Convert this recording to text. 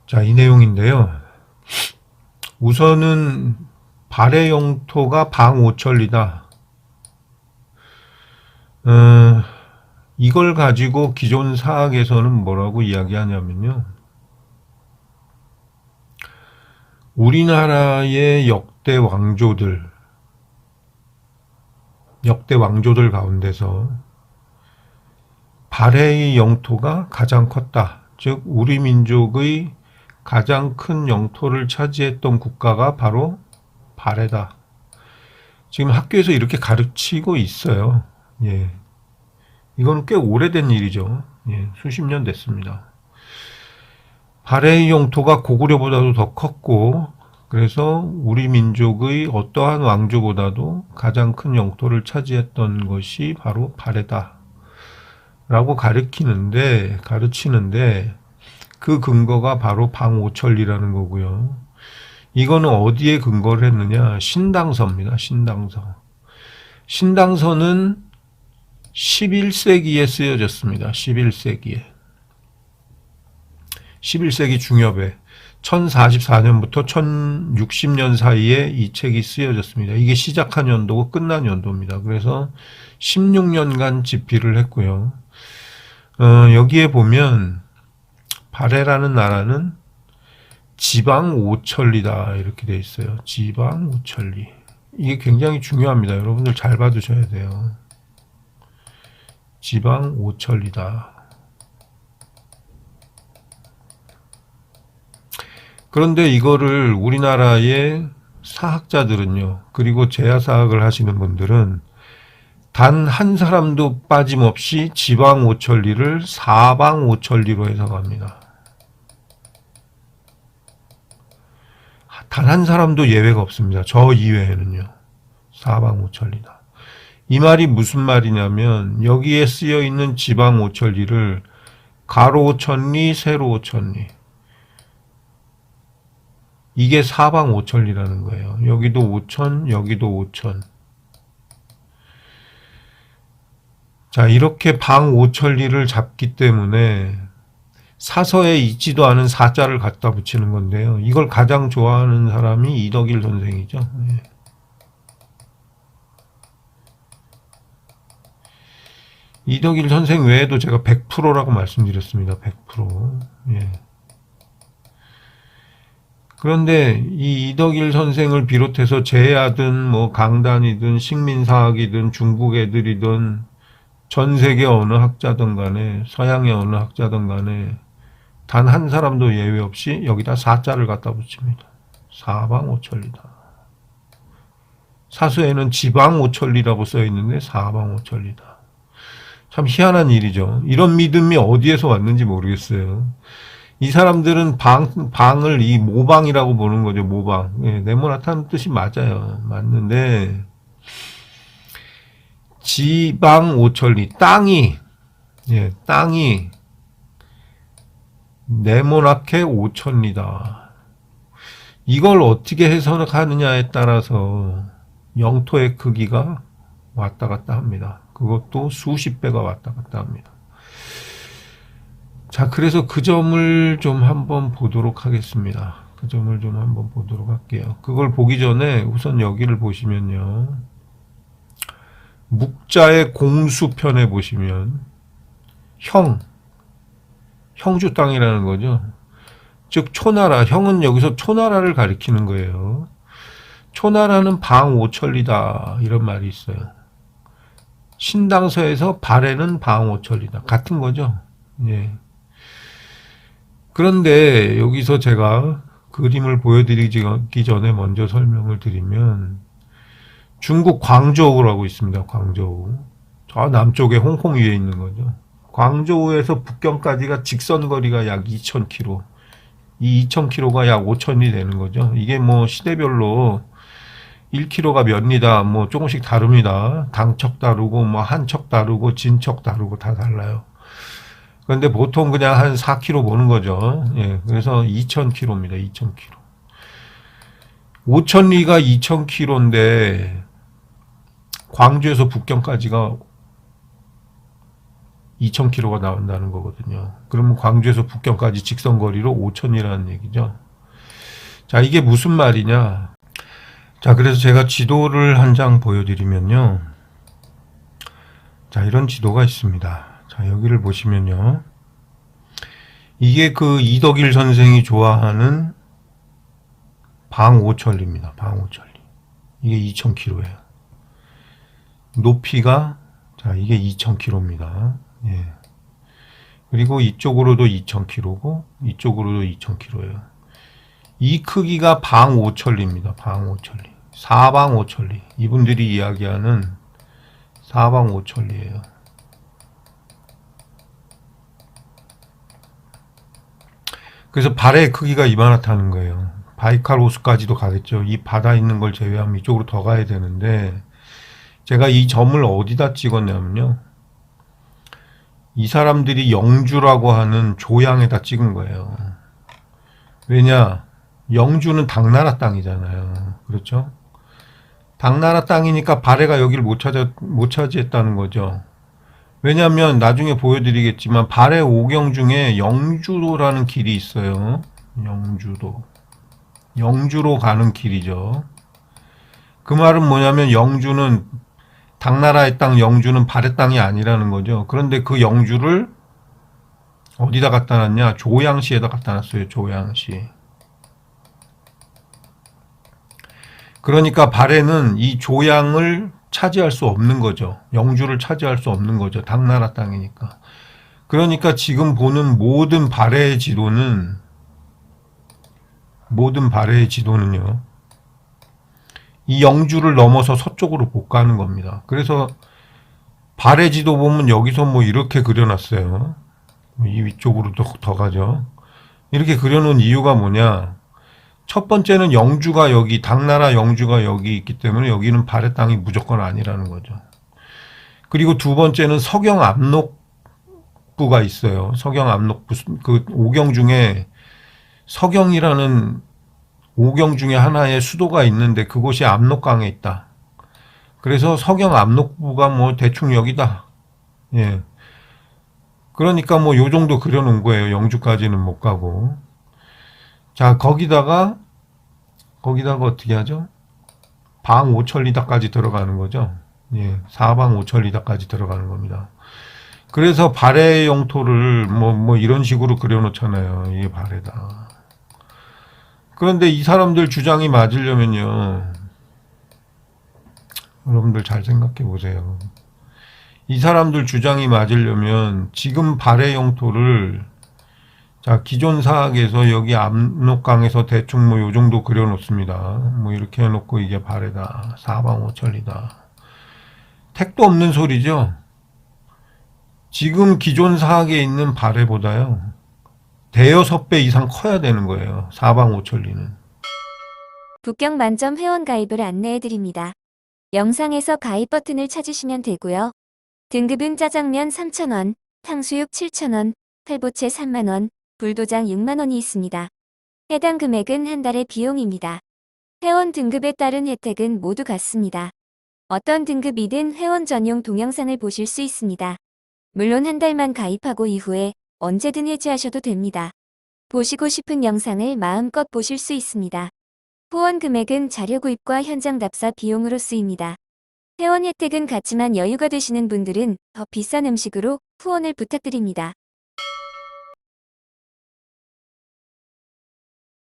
자, 이 내용인데요. 우선은 발해 영토가 방오천리다. 이걸 가지고 기존 사학에서는 뭐라고 이야기하냐면요. 우리나라의 역대 왕조들 가운데서 발해의 영토가 가장 컸다. 즉, 우리 민족의 가장 큰 영토를 차지했던 국가가 바로 발해다. 지금 학교에서 이렇게 가르치고 있어요. 예. 이건 꽤 오래된 일이죠. 예, 수십 년 됐습니다. 발해의 영토가 고구려보다도 더 컸고, 그래서 우리 민족의 어떠한 왕조보다도 가장 큰 영토를 차지했던 것이 바로 발해다. 라고 가르치는데, 그 근거가 바로 방오천리라는 거고요. 이거는 어디에 근거를 했느냐? 신당서입니다. 신당서는 11세기에 쓰여졌습니다. 11세기 중엽에 1044년부터 1060년 사이에 이 책이 쓰여졌습니다. 이게 시작한 연도고 끝난 연도입니다. 그래서 16년간 집필을 했고요. 여기에 보면 발해라는 나라는 지방 오천리다 이렇게 되어 있어요. 지방 오천리. 이게 굉장히 중요합니다. 여러분들 잘 봐두셔야 돼요. 지방 오천리다. 그런데 이거를 우리나라의 사학자들은요, 그리고 제야사학을 하시는 분들은 단 한 사람도 빠짐없이 지방 오천리를 사방 오천리로 해석합니다. 단 한 사람도 예외가 없습니다. 저 이외에는요. 사방 오천리다. 이 말이 무슨 말이냐면 여기에 쓰여 있는 지방 오천리를 가로 오천리, 세로 오천리. 이게 사방 오천리라는 거예요. 여기도 오천, 여기도 오천. 자, 이렇게 방 오천리를 잡기 때문에 사서에 있지도 않은 사자를 갖다 붙이는 건데요. 이걸 가장 좋아하는 사람이 이덕일 선생이죠. 네. 이덕일 선생 외에도 제가 100%라고 말씀드렸습니다. 100%. 예. 그런데 이 이덕일 선생을 비롯해서 제야든 뭐 강단이든 식민사학이든 중국 애들이든 전 세계 어느 학자든 간에 서양의 어느 학자든 간에 단 한 사람도 예외 없이 여기다 사자를 갖다 붙입니다. 사방 오천리다. 사서에는 지방 오천리라고 써 있는데 사방 오천리다. 참 희한한 일이죠. 이런 믿음이 어디에서 왔는지 모르겠어요. 이 사람들은 방을 이 모방이라고 보는 거죠. 모방. 예, 네모나타는 뜻이 맞아요. 맞는데 지방 오천리 땅이 네모나게 오천리다. 이걸 어떻게 해석하느냐에 따라서 영토의 크기가 왔다 갔다 합니다. 그것도 수십 배가 왔다 갔다 합니다. 자, 그래서 그 점을 좀 한번 보도록 하겠습니다. 그 점을 좀 한번 보도록 할게요. 그걸 보기 전에 우선 여기를 보시면요. 묵자의 공수편에 보시면 형주 땅이라는 거죠. 즉 초나라, 형은 여기서 초나라를 가리키는 거예요. 초나라는 방오천리다 이런 말이 있어요. 신당서에서 발해는 방오천리다. 같은 거죠. 예. 그런데 여기서 제가 그림을 보여드리기 전에 먼저 설명을 드리면 중국 광저우라고 있습니다. 광저우. 저 남쪽에 홍콩 위에 있는 거죠. 광저우에서 북경까지가 직선 거리가 약 2,000km. 이 2,000km가 약 5천리 되는 거죠. 이게 뭐 시대별로 1km가 몇 리다 뭐 조금씩 다릅니다. 당척 다르고 뭐 한척 다르고 진척 다르고 다 달라요. 그런데 보통 그냥 한 4km 보는 거죠. 예, 그래서 2,000km입니다. 2,000km. 5천리가 2,000km인데 광주에서 북경까지가 2,000km가 나온다는 거거든요. 그러면 광주에서 북경까지 직선 거리로 5,000이라는 얘기죠. 자, 이게 무슨 말이냐? 자, 그래서 제가 지도를 한 장 보여드리면요. 자, 이런 지도가 있습니다. 자, 여기를 보시면요. 이게 그 이덕일 선생이 좋아하는 방오천리입니다. 방오천리. 이게 2,000km예요. 높이가, 자, 이게 2,000km입니다. 예. 그리고 이쪽으로도 2,000km고, 이쪽으로도 2,000km예요. 이 크기가 방오천리입니다. 방오천리. 사방오천리. 이분들이 이야기하는 사방오천리예요. 그래서 발의 크기가 이만하다는 거예요. 바이칼 호수까지도 가겠죠. 이 바다 있는 걸 제외하면 이쪽으로 더 가야 되는데, 제가 이 점을 어디다 찍었냐면요. 이 사람들이 영주라고 하는 조양에다 찍은 거예요. 왜냐? 영주는 당나라 땅이잖아요. 그렇죠? 당나라 땅이니까 발해가 여기를 못 차지했다는 거죠. 왜냐하면 나중에 보여드리겠지만 발해 오경 중에 영주도라는 길이 있어요. 영주도. 영주로 가는 길이죠. 그 말은 뭐냐면 영주는 당나라의 땅, 영주는 발해 땅이 아니라는 거죠. 그런데 그 영주를 어디다 갖다 놨냐? 조양시에다 갖다 놨어요. 조양시. 그러니까 발해는 이 조양을 차지할 수 없는 거죠. 영주를 차지할 수 없는 거죠. 당나라 땅이니까. 그러니까 지금 보는 모든 발해의 지도는요. 이 영주를 넘어서 서쪽으로 못 가는 겁니다. 그래서 발해 지도 보면 여기서 뭐 이렇게 그려놨어요. 이 위쪽으로 더 가죠. 이렇게 그려놓은 이유가 뭐냐? 첫 번째는 영주가 여기, 당나라 영주가 여기 있기 때문에 여기는 발해 땅이 무조건 아니라는 거죠. 그리고 두 번째는 서경 압록부가 있어요. 서경 압록부, 그 오경 중에 서경이라는 오경 중에 하나의 수도가 있는데 그곳이 압록강에 있다. 그래서 서경 압록부가 뭐 대충 여기다. 예. 그러니까 뭐 요 정도 그려놓은 거예요. 영주까지는 못 가고. 자, 거기다가 어떻게 하죠? 방오천리다까지 들어가는 거죠. 예, 사방오천리다까지 들어가는 겁니다. 그래서 발해 영토를 뭐 이런 식으로 그려놓잖아요. 이게 발해다. 그런데 이 사람들 주장이 맞으려면요. 여러분들 잘 생각해 보세요. 이 사람들 주장이 맞으려면 지금 발해 영토를, 자, 기존 사학에서 여기 압록강에서 대충 뭐 요 정도 그려놓습니다. 뭐 이렇게 해놓고 이게 발해다. 사방오천리다. 택도 없는 소리죠. 지금 기존 사학에 있는 발해보다요. 대여섯 배 이상 커야 되는 거예요. 사방오천리는. 북경 만점 회원 가입을 안내해드립니다. 영상에서 가입 버튼을 찾으시면 되고요. 등급은 짜장면 3,000원, 탕수육 7,000원, 팔보채 3만원, 불도장 6만원이 있습니다. 해당 금액은 한 달의 비용입니다. 회원 등급에 따른 혜택은 모두 같습니다. 어떤 등급이든 회원 전용 동영상을 보실 수 있습니다. 물론 한 달만 가입하고 이후에 언제든 해지하셔도 됩니다. 보시고 싶은 영상을 마음껏 보실 수 있습니다. 후원 금액은 자료 구입과 현장 답사 비용으로 쓰입니다. 회원 혜택은 같지만 여유가 되시는 분들은 더 비싼 음식으로 후원을 부탁드립니다.